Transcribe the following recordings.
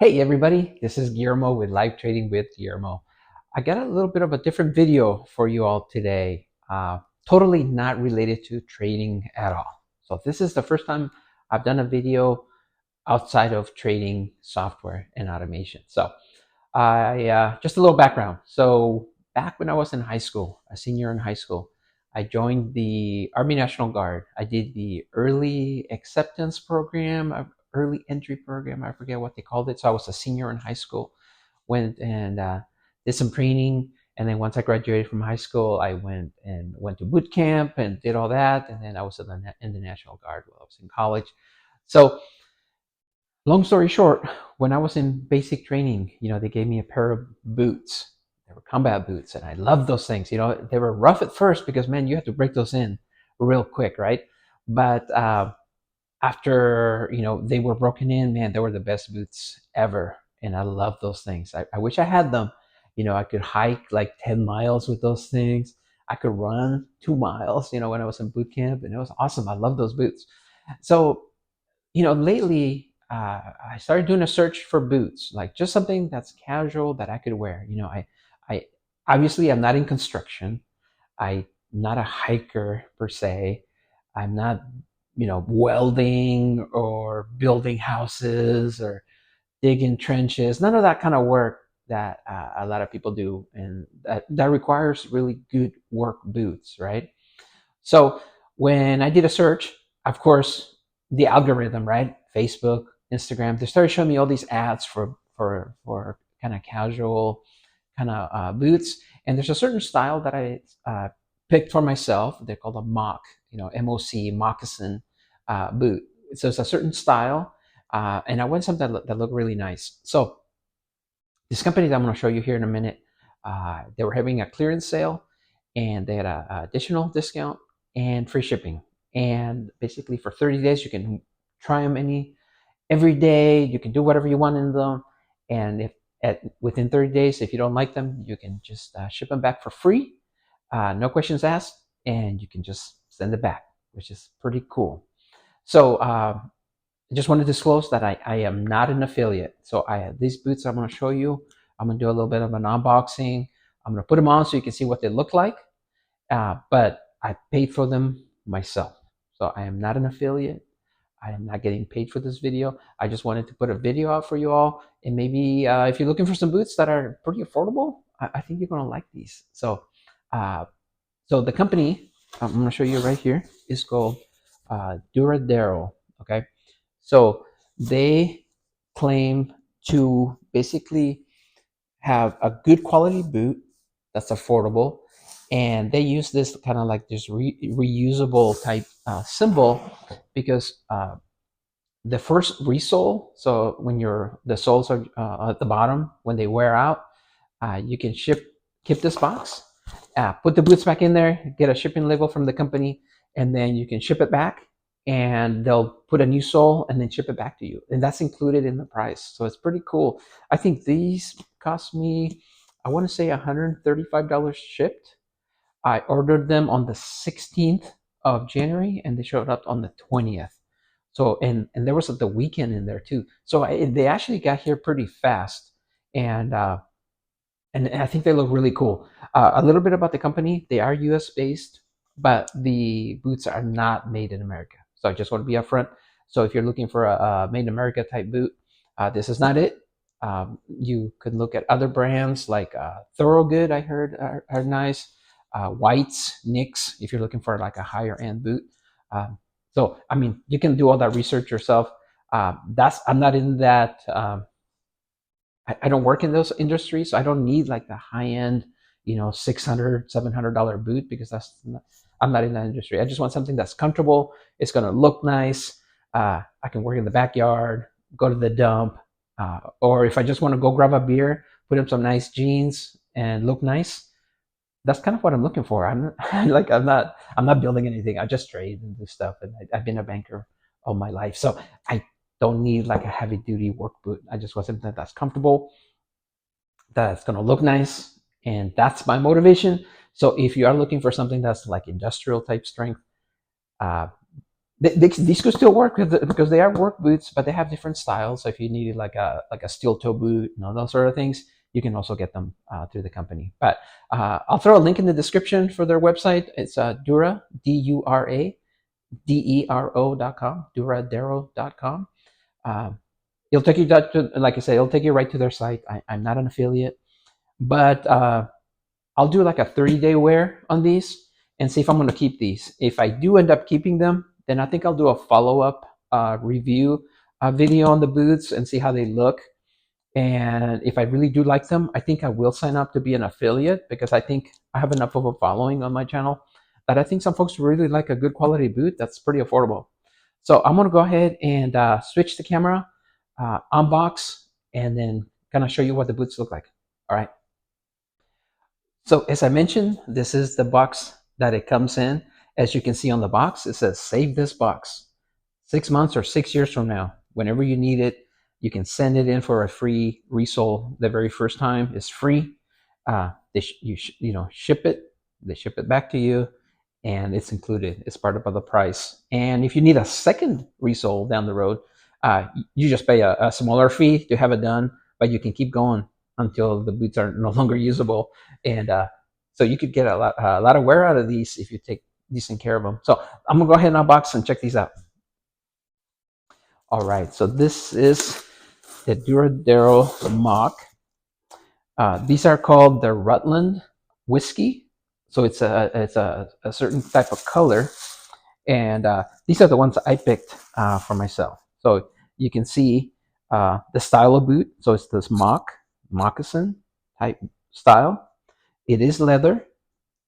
Hey everybody, this is Guillermo with Live Trading with Guillermo. I got a little bit of a different video for you all today, totally not related to trading at all. So this is the first time I've done a video outside of trading software and automation. So I just a little background. So back when I was in high school, a senior in high school, I joined the Army National Guard. I did the early acceptance program, early entry program. I forget what they called it. So I was a senior in high school. Went and did some training, and then once I graduated from high school, I went to boot camp and did all that. And then I was in the National Guard while I was in college. So long story short, when I was in basic training, they gave me a pair of boots. They were combat boots, and I loved those things. They were rough at first because, man, you have to break those in real quick, right? But after, they were broken in, man, they were the best boots ever. And I love those things. I wish I had them. I could hike like 10 miles with those things. I could run 2 miles, when I was in boot camp, and it was awesome. I love those boots. So lately I started doing a search for boots, like just something that's casual that I could wear. I obviously I'm not in construction. I'm not a hiker per se. I'm not, welding or building houses or digging trenches. None of that kind of work that a lot of people do, and that requires really good work boots, right? So when I did a search, of course, the algorithm, right? Facebook, Instagram, they started showing me all these ads for kind of casual kind of boots. And there's a certain style that I picked for myself. They're called a mock, MOC, moccasin boot. So it's a certain style. And I want something that looked really nice. So this company that I'm going to show you here in a minute, they were having a clearance sale, and they had an additional discount and free shipping. And basically, for 30 days, you can try them every day. You can do whatever you want in them, and if within 30 days, if you don't like them, you can just ship them back for free, no questions asked, and you can just send it back, which is pretty cool. So I just want to disclose that I am not an affiliate. So I have these boots I'm going to show you. I'm going to do a little bit of an unboxing. I'm going to put them on so you can see what they look like. But I paid for them myself. So I am not an affiliate. I am not getting paid for this video. I just wanted to put a video out for you all. And maybe if you're looking for some boots that are pretty affordable, I think you're going to like these. Uh, so the company I'm going to show you right here is called Duradero. Okay. So they claim to basically have a good quality boot that's affordable, and they use this kind of like this reusable type symbol because the first resole. So when the soles are at the bottom, when they wear out, you can keep this box, put the boots back in there, get a shipping label from the company, and then you can ship it back, and they'll put a new sole and then ship it back to you, and that's included in the price. So it's pretty cool. I think these cost me, I want to say $135 shipped. I ordered them on the 16th of January, and they showed up on the 20th. So and there was the weekend in there too. So they actually got here pretty fast, and I think they look really cool. A little bit about the company: they are U.S. based, but the boots are not made in America. So I just want to be upfront. So if you're looking for a made in America type boot, this is not it. You could look at other brands like Thorogood. I heard are nice. Whites, Nicks, if you're looking for like a higher end boot. So I mean, you can do all that research yourself. I'm not in that. I don't work in those industries, so I don't need like the high end, $600, $700 boot, because I'm not in that industry. I just want something that's comfortable. It's gonna look nice. I can work in the backyard, go to the dump, or if I just want to go grab a beer, put on some nice jeans and look nice. That's kind of what I'm looking for. I'm like I'm not building anything. I just trade and do stuff, and I've been a banker all my life, so I don't need like a heavy duty work boot. I just want something that's comfortable, that's gonna look nice, and that's my motivation. So if you are looking for something that's like industrial type strength, uh, these could still work because they are work boots, but they have different styles. So if you needed like a steel toe boot, those sort of things, you can also get them through the company. But I'll throw a link in the description for their website. It's Duradero.com, Duradero.com. It'll take you to, like I said, it'll take you right to their site. I'm not an affiliate, but I'll do like a 30-day wear on these and see if I'm going to keep these. If I do end up keeping them, then I think I'll do a follow-up review video on the boots and see how they look. And if I really do like them, I think I will sign up to be an affiliate, because I think I have enough of a following on my channel that I think some folks really like a good quality boot that's pretty affordable. So I'm going to go ahead and switch the camera, unbox, and then kind of show you what the boots look like. All right. So as I mentioned, this is the box that it comes in. As you can see on the box, it says save this box. 6 months or 6 years from now, whenever you need it, you can send it in for a free resole. The very first time is free. Ship it. They ship it back to you, and it's included. It's part of the price. And if you need a second resole down the road, you just pay a smaller fee to have it done, but you can keep going until the boots are no longer usable. And so you could get a lot of wear out of these if you take decent care of them. So I'm gonna go ahead and unbox and check these out. All right, so this is the Duradero mock. These are called the Rutland whiskey. So it's a certain type of color, and these are the ones I picked for myself. So you can see the style of boot. So it's this moccasin type style. It is leather,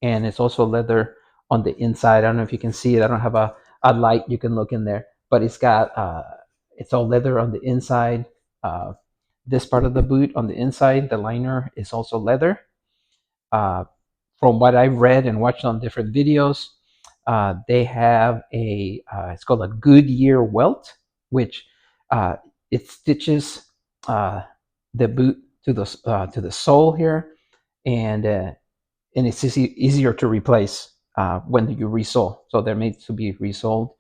and it's also leather on the inside. I don't know if you can see it. I don't have a light you can look in there, but it's got it's all leather on the inside. Uh, this part of the boot on the inside, the liner, is also leather. Uh, from what I read and watched on different videos, they have it's called a Goodyear welt, which it stitches the boot to the sole here, and it's easier to replace when you resole. So they're made to be resoled.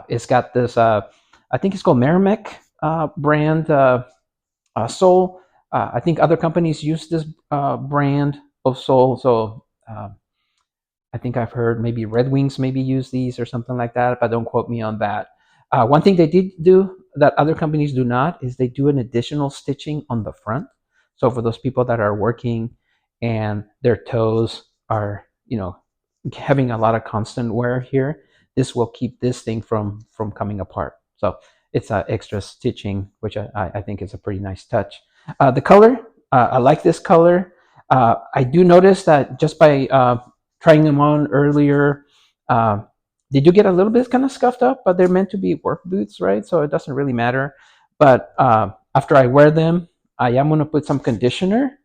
It's got this, I think it's called Merrimack brand sole. I think other companies use this brand of sole. So I think I've heard maybe Red Wings maybe use these or something like that, but don't quote me on that. One thing they did do that other companies do not is they do an additional stitching on the front. So for those people that are working and their toes are, having a lot of constant wear here, this will keep this thing from coming apart. So it's extra stitching, which I think is a pretty nice touch. The color, I like this color. I do notice that just by trying them on earlier, they do get a little bit kind of scuffed up, but they're meant to be work boots, right? So it doesn't really matter. But after I wear them, I am going to put some conditioner,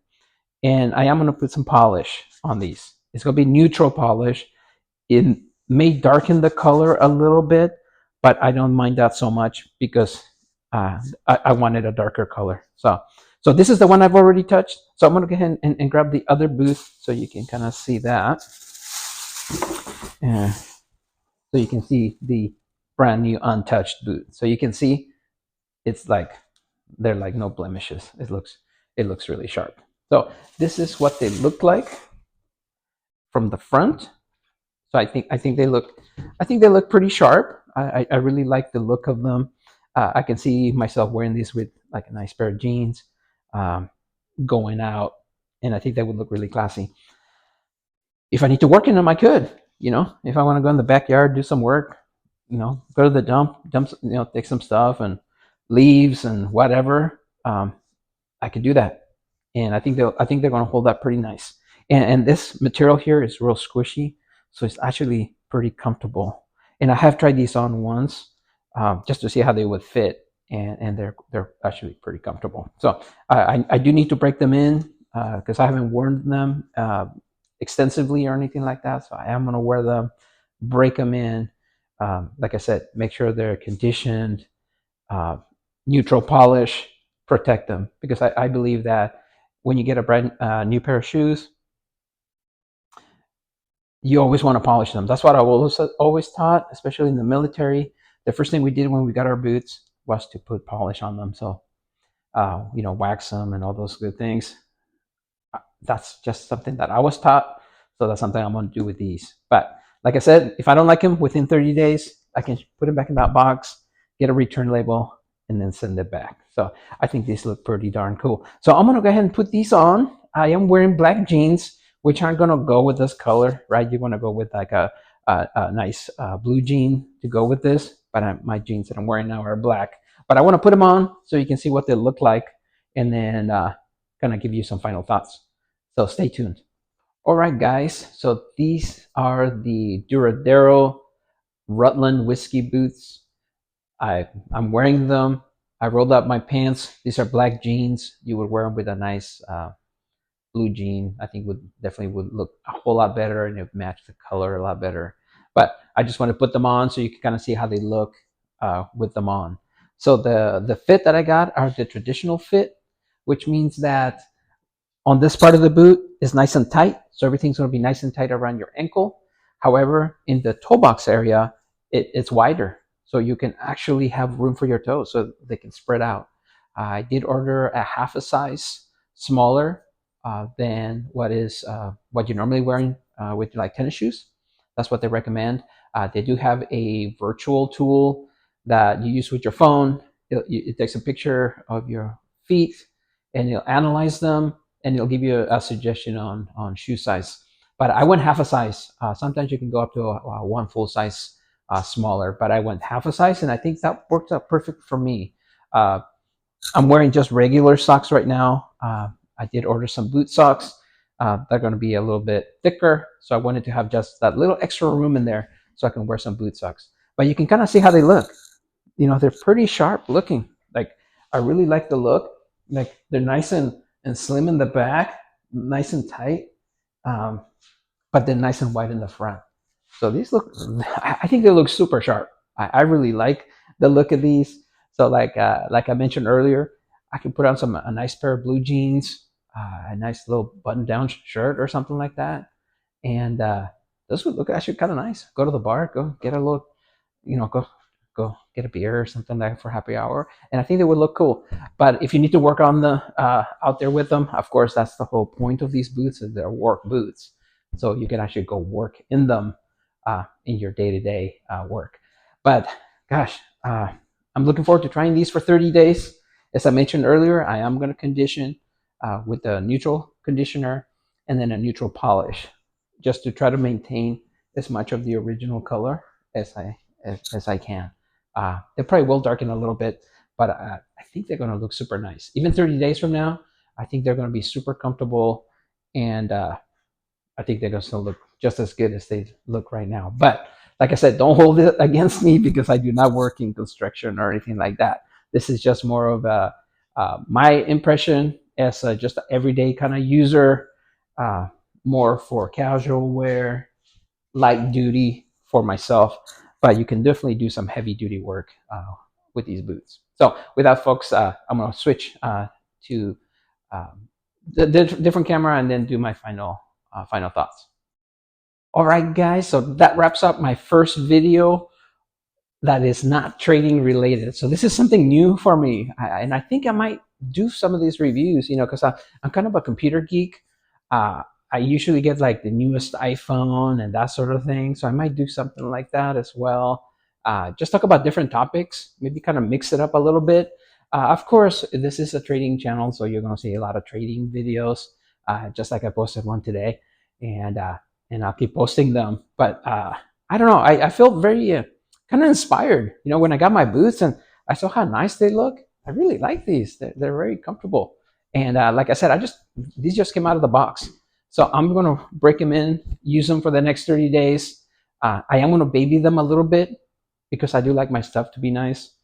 and I am going to put some polish on these. It's going to be neutral polish. It may darken the color a little bit, but I don't mind that so much because I wanted a darker color. So this is the one I've already touched. So I'm going to go ahead and grab the other boot so you can kind of see that. So you can see the brand new untouched boot. So you can see it's like they're like no blemishes. It looks really sharp. So this is what they look like from the front. So I think they look pretty sharp. I really like the look of them. I can see myself wearing these with like a nice pair of jeans, going out, and I think that would look really classy. If I need to work in them, I could. If I want to go in the backyard, do some work, go to the dump, take some stuff and leaves and whatever. I could do that, and I think they're going to hold up pretty nice. And this material here is real squishy, so it's actually pretty comfortable. And I have tried these on once, just to see how they would fit, and they're actually pretty comfortable. So I do need to break them in because I haven't worn them extensively or anything like that. So I am going to wear them, break them in. Like I said, make sure they're conditioned, uh, neutral polish, protect them, because I believe that when you get a brand new pair of shoes, you always want to polish them. That's what I always taught, especially in the military. The first thing we did when we got our boots was to put polish on them. So, wax them and all those good things. That's just something that I was taught. So that's something I'm going to do with these. But like I said, if I don't like them within 30 days, I can put them back in that box, get a return label, and then send it back. So I think these look pretty darn cool. So I'm going to go ahead and put these on. I am wearing black jeans, which aren't going to go with this color, right? You want to go with like a nice blue jean to go with this. But my jeans that I'm wearing now are black. But I want to put them on so you can see what they look like, and then kind of give you some final thoughts. So stay tuned. All right, guys. So these are the Duradero Rutland whiskey boots. I'm wearing them. I rolled up my pants. These are black jeans. You would wear them with a nice blue jean. I think would definitely would look a whole lot better, and it would match the color a lot better. But I just want to put them on so you can kind of see how they look with them on. So the fit that I got are the traditional fit, which means that on this part of the boot is nice and tight, so everything's going to be nice and tight around your ankle. However, in the toe box area, it's wider, so you can actually have room for your toes so they can spread out. I did order a half a size smaller than what you're normally wearing with like tennis shoes. That's what they recommend. They do have a virtual tool that you use with your phone. It takes a picture of your feet and it'll analyze them, and it'll give you a suggestion on shoe size. But I went half a size. Sometimes you can go up to one full size smaller, but I went half a size, and I think that worked out perfect for me. I'm wearing just regular socks right now. I did order some boot socks. They're going to be a little bit thicker, so I wanted to have just that little extra room in there so I can wear some boot socks. But you can kind of see how they look. They're pretty sharp looking. Like, I really like the look. Like, they're nice and slim in the back, nice and tight, but then nice and wide in the front. So these look, I think they look super sharp. I really like the look of these. So like I mentioned earlier, I can put on a nice pair of blue jeans, a nice little button-down shirt or something like that, and those would look actually kind of nice. Go to the bar, go get a little, go get a beer or something like that for happy hour, and I think they would look cool. But if you need to work on the out there with them, of course, that's the whole point of these boots, is they're work boots, so you can actually go work in them in your day-to-day work. But gosh, I'm looking forward to trying these for 30 days. As I mentioned earlier, I am going to condition with a neutral conditioner and then a neutral polish, just to try to maintain as much of the original color as I can. They probably will darken a little bit, but I think they're going to look super nice. Even 30 days from now, I think they're going to be super comfortable, and I think they're going to look just as good as they look right now. But like I said, don't hold it against me, because I do not work in construction or anything like that. This is just more of my impression as just an everyday kind of user, more for casual wear, light duty for myself. But you can definitely do some heavy duty work with these boots. So with that, folks, I'm going to switch to the different camera and then do my final thoughts. All right, guys, so that wraps up my first video that is not trading related. So this is something new for me, and I think I might do some of these reviews, because I'm kind of a computer geek. I usually get like the newest iPhone and that sort of thing, so I might do something like that as well. Just talk about different topics, maybe kind of mix it up a little bit. Of course, this is a trading channel, so you're going to see a lot of trading videos, just like I posted one today, and I'll keep posting them. But I don't know, I felt very kind of inspired, when I got my boots and I saw how nice they look. I really like these. They're very comfortable. And like I said, these just came out of the box. So I'm going to break them in, use them for the next 30 days. I am going to baby them a little bit, because I do like my stuff to be nice.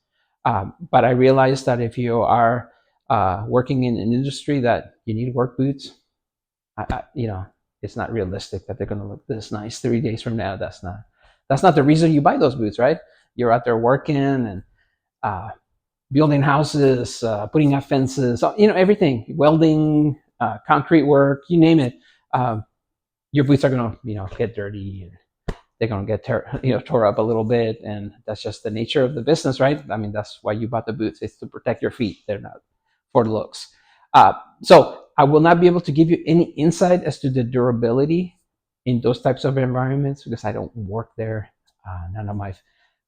But I realized that if you are working in an industry that you need work boots, it's not realistic that they're going to look this nice 30 days from now. That's not the reason you buy those boots, right? You're out there working and building houses, putting up fences, everything, welding, concrete work, you name it. your boots are gonna, get dirty, and they're gonna get tore up a little bit, and that's just the nature of the business, right? I mean, that's why you bought the boots. It's to protect your feet. They're not for looks. So I will not be able to give you any insight as to the durability in those types of environments because I don't work there. None of my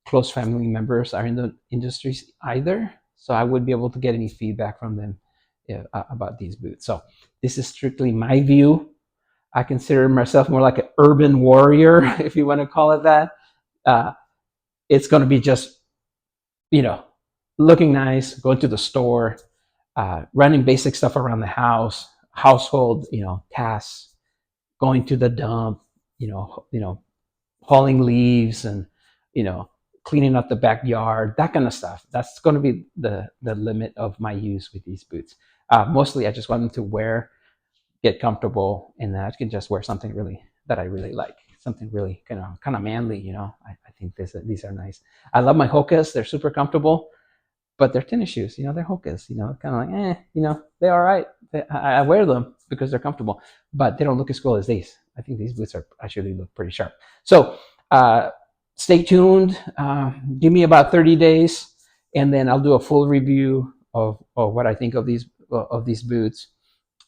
close family members are in the industries either, so I wouldn't be able to get any feedback from them about these boots. So this is strictly my view. I consider myself more like an urban warrior, if you want to call it that. It's going to be just, looking nice, going to the store, running basic stuff around the house, household, tasks, going to the dump, hauling leaves and, cleaning up the backyard, that kind of stuff. That's going to be the limit of my use with these boots. Mostly I just want them to get comfortable, and then I can just wear something that I really like, something really kind of manly. I think these are nice. I love my Hokas. They're super comfortable, but they're tennis shoes. They're Hokas. Kind of like they're all right. I wear them because they're comfortable, but they don't look as cool as these. I think these boots actually look pretty sharp. So stay tuned. Give me about 30 days, and then I'll do a full review of what I think of these boots.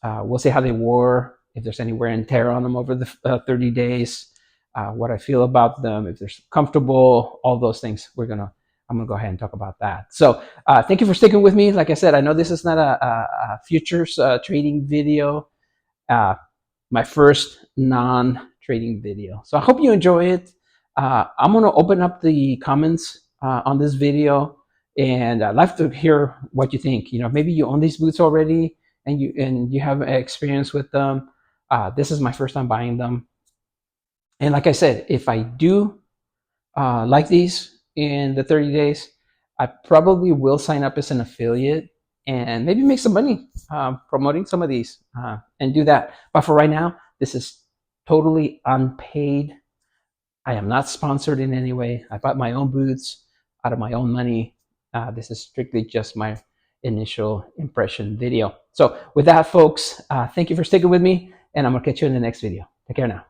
We'll see how they wore, if there's any wear and tear on them over the 30 days, what I feel about them, if they're comfortable, all those things. I'm gonna go ahead and talk about that. So thank you for sticking with me. Like I said, I know this is not a futures trading video, my first non-trading video. So I hope you enjoy it. I'm gonna open up the comments on this video, and I'd like to hear what you think. Maybe you own these boots already, and you have experience with them. This is my first time buying them, and like I said, if I do like these in the 30 days, I probably will sign up as an affiliate and maybe make some money promoting some of these and do that. But for right now, this is totally unpaid. I am not sponsored in any way. I bought my own boots out of my own money. This is strictly just my initial impression video. So with that, folks, thank you for sticking with me, and I'm gonna catch you in the next video. Take care now.